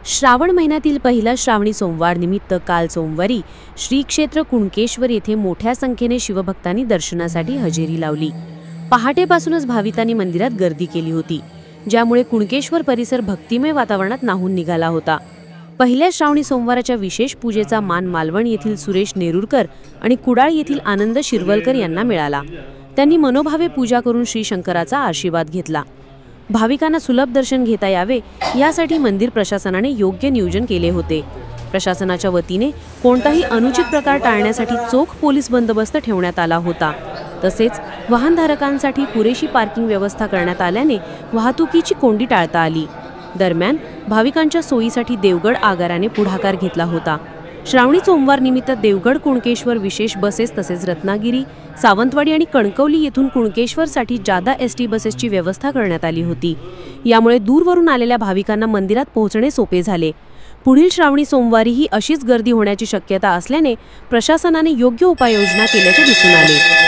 श्रावण महिन्यातील पहिला श्रावणी सोमवार निमित्त काल सोमवारी श्री क्षेत्र कुणकेश्वर येथे मोठ्या संख्येने शिवभक्तांनी दर्शनासाठी हजेरी लावली। पहाटेपासूनच भाविकांनी मंदिरात गर्दी केली होती, ज्यामुळे कुणकेश्वर परिसर भक्तिमय वातावरणात न्हाऊन निघाला होता। पहिल्या श्रावणी सोमवाराच्या विशेष पूजेचा मान मालवण येथील सुरेश नेरुरकर आणि कुडाळ येथील आनंद शिरवलकर यांना मिळाला। त्यांनी मनोभावे पूजा करून श्री शंकराचा आशीर्वाद घेतला। भाविकांना सुलभ दर्शन घेता यावे यासाठी मंदिर प्रशासनाने योग्य नियोजन केले होते। प्रशासनाच्या वतीने कोणताही अनुचित प्रकार टाळण्यासाठी चोख पोलीस बंदोबस्त ठेवण्यात आला होता। तसेच वाहनधारकांसाठी पुरेशी पार्किंग व्यवस्था करण्यात आल्याने वाहतुकीची कोंडी टाळता आली। दरम्यान भाविकांच्या सोयीसाठी देवगड आगाराने पुढाकार घेतला होता। श्रावणी सोमवार निमित्त देवगड कुणकेश्वर विशेष बसेस तसेच रत्नागिरी, सावंतवाडी आणि कणकवली येथून कुणकेश्वरसाठी जादा एसटी बसेसची व्यवस्था करण्यात आली होती। यामुळे दूरवरून आलेल्या भाविकांना मंदिरात पोहोचणे सोपे झाले। पुढील श्रावणी सोमवारीही अशीच गर्दी होण्याची शक्यता असल्याने प्रशासनाने योग्य उपाययोजना केल्याचे दिसून आले।